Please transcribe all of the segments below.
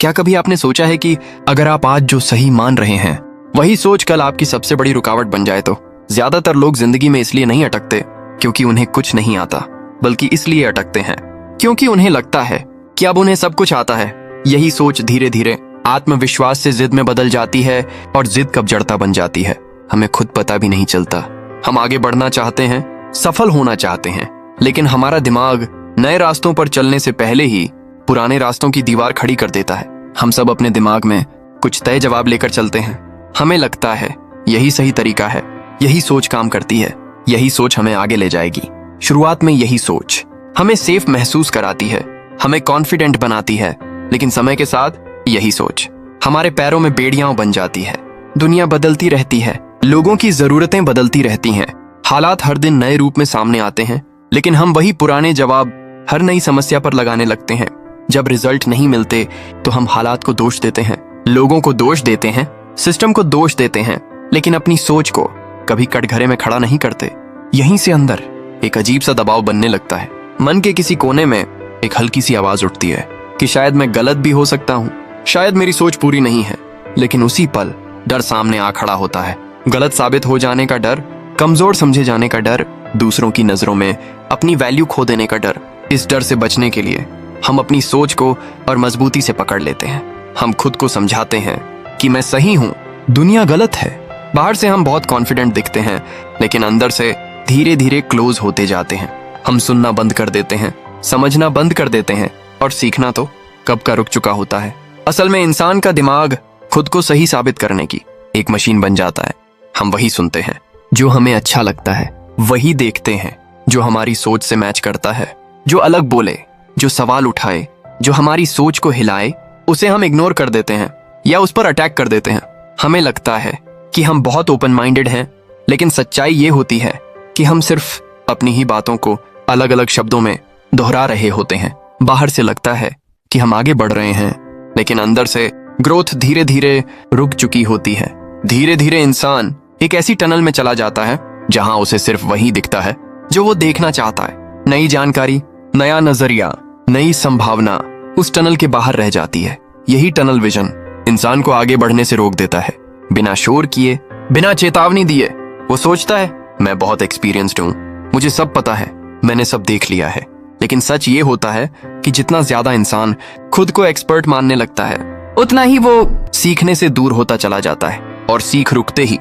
क्या कभी आपने सोचा है कि अगर आप आज जो सही मान रहे हैं वही सोच कल आपकी सबसे बड़ी रुकावट बन जाए तो? ज्यादातर लोग जिंदगी में इसलिए नहीं अटकते क्योंकि उन्हें कुछ नहीं आता, बल्कि इसलिए अटकते हैं क्योंकि उन्हें लगता है कि अब उन्हें सब कुछ आता है। यही सोच धीरे धीरे आत्मविश्वास से जिद में बदल जाती है और जिद कब जड़ता बन जाती है हमें खुद पता भी नहीं चलता। हम आगे बढ़ना चाहते हैं, सफल होना चाहते हैं, लेकिन हमारा दिमाग नए रास्तों पर चलने से पहले ही पुराने रास्तों की दीवार खड़ी कर देता है। हम सब अपने दिमाग में कुछ तय जवाब लेकर चलते हैं। हमें लगता है यही सही तरीका है, यही सोच काम करती है, यही सोच हमें आगे ले जाएगी। शुरुआत में यही सोच हमें सेफ महसूस कराती है, हमें कॉन्फिडेंट बनाती है, लेकिन समय के साथ यही सोच हमारे पैरों में बेड़ियां बन जाती है। दुनिया बदलती रहती है, लोगों की जरूरतें बदलती रहती हैं, हालात हर दिन नए रूप में सामने आते हैं, लेकिन हम वही पुराने जवाब हर नई समस्या पर लगाने लगते हैं। जब रिजल्ट नहीं मिलते तो हम हालात को दोष देते हैं, लोगों को दोष देते हैं, सिस्टम को दोष देते हैं, लेकिन अपनी सोच को कभी कटघरे में खड़ा नहीं करते। यहीं से अंदर एक अजीब सा दबाव बनने लगता है। मन के किसी कोने में एक हल्की सी आवाज उठती है कि शायद मैं गलत भी हो सकता हूँ, शायद मेरी सोच पूरी नहीं है। लेकिन उसी पल डर सामने आ खड़ा होता है। गलत साबित हो जाने का डर, कमजोर समझे जाने का डर, दूसरों की नजरों में अपनी वैल्यू खो देने का डर। इस डर से बचने के लिए हम अपनी सोच को और मजबूती से पकड़ लेते हैं। हम खुद को समझाते हैं कि मैं सही हूँ, दुनिया गलत है। बाहर से हम बहुत कॉन्फिडेंट दिखते हैं, लेकिन अंदर से धीरे धीरे क्लोज होते जाते हैं। हम सुनना बंद कर देते हैं, समझना बंद कर देते हैं, और सीखना तो कब का रुक चुका होता है। असल में इंसान का दिमाग खुद को सही साबित करने की एक मशीन बन जाता है। हम वही सुनते हैं जो हमें अच्छा लगता है, वही देखते हैं जो हमारी सोच से मैच करता है। जो अलग बोले, जो सवाल उठाए, जो हमारी सोच को हिलाए, उसे हम इग्नोर कर देते हैं या उस पर अटैक कर देते हैं। हमें लगता है कि हम बहुत ओपन माइंडेड हैं, लेकिन सच्चाई ये होती है कि हम सिर्फ अपनी ही बातों को अलग अलग शब्दों में दोहरा रहे होते हैं। बाहर से लगता है कि हम आगे बढ़ रहे हैं, लेकिन अंदर से ग्रोथ धीरे धीरे रुक चुकी होती है। धीरे धीरे इंसान एक ऐसी टनल में चला जाता है जहां उसे सिर्फ वही दिखता है जो वो देखना चाहता है। नई जानकारी, नया नजरिया, नई संभावना उस टनल के बाहर रह जाती है। यही टनल विजन इंसान को आगे बढ़ने से रोक देता है। बिना शोर किए, बिना चेतावनी दिए वो सोचता है मैं बहुत एक्सपीरियंस्ड हूँ, मुझे सब पता है, मैंने सब देख लिया है। लेकिन सच ये होता है कि जितना ज्यादा इंसान खुद को एक्सपर्ट मानने लगता है, उतना ही वो सीखने से दूर होता चला जाता है, और सीख रुकते ही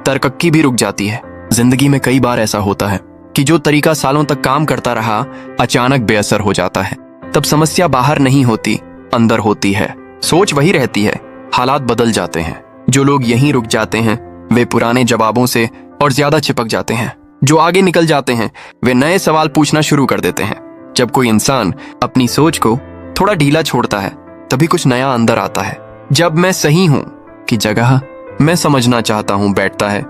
तरक्की भी रुक जाती है। जिंदगी में कई बार ऐसा होता है कि जो तरीका सालों तक काम करता रहा अचानक बेअसर हो जाता है। तब समस्या बाहर नहीं होती, अंदर होती है। सोच वही रहती है, हालात बदल जाते हैं। जो लोग यहीं रुक जाते हैं वे पुराने जवाबों से और ज्यादा चिपक जाते हैं। जो आगे निकल जाते हैं वे नए सवाल पूछना शुरू कर देते हैं। जब कोई इंसान अपनी सोच को थोड़ा ढीला छोड़ता है तभी कुछ नया अंदर आता है। जब मैं सही हूं की जगह मैं समझना चाहता हूं बैठता है,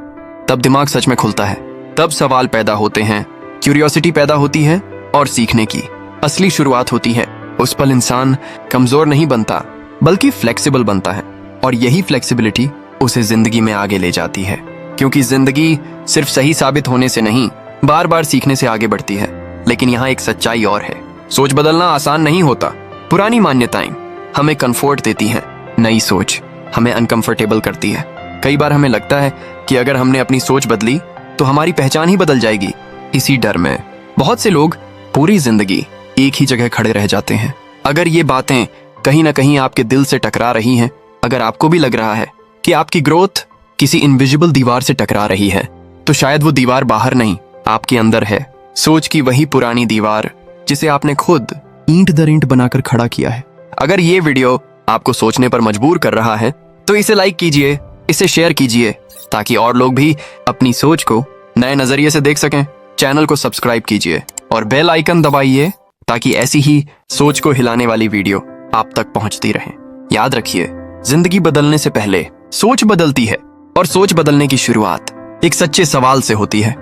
तब दिमाग सच में खुलता है। तब सवाल पैदा होते हैं, क्यूरियोसिटी पैदा होती है, और सीखने की असली शुरुआत होती है। उस पल इंसान कमजोर नहीं बनता बल्कि फ्लेक्सिबल बनता है, और यही फ्लेक्सिबिलिटी उसे जिंदगी में आगे ले जाती है। क्योंकि जिंदगी सिर्फ सही साबित होने से नहीं, बार बार सीखने से आगे बढ़ती है। लेकिन यहाँ एक सच्चाई और है, सोच बदलना आसान नहीं होता। पुरानी मान्यताएं हमें कंफर्ट देती हैं, नई सोच हमें अनकंफर्टेबल करती है। कई बार हमें लगता है कि अगर हमने अपनी सोच बदली तो हमारी पहचान ही बदल जाएगी। इसी डर में बहुत से लोग पूरी जिंदगी एक ही जगह खड़े रह जाते हैं। अगर ये बातें कहीं ना कहीं आपके दिल से टकरा रही हैं, अगर आपको भी लग रहा है कि आपकी ग्रोथ किसी इनविजिबल दीवार से टकरा रही है, तो शायद वो दीवार बाहर नहीं, आपके अंदर है। सोच की वही पुरानी दीवार जिसे आपने खुद ईंट दर ईंट बनाकर खड़ा किया है। अगर ये वीडियो आपको सोचने पर मजबूर कर रहा है तो इसे लाइक कीजिए, इसे शेयर कीजिए, ताकि और लोग भी अपनी सोच को नए नजरिए से देख सकें। चैनल को सब्सक्राइब कीजिए और बेल आइकन दबाइए ताकि ऐसी ही सोच को हिलाने वाली वीडियो आप तक पहुंचती रहे। याद रखिए, जिंदगी बदलने से पहले सोच बदलती है, और सोच बदलने की शुरुआत एक सच्चे सवाल से होती है।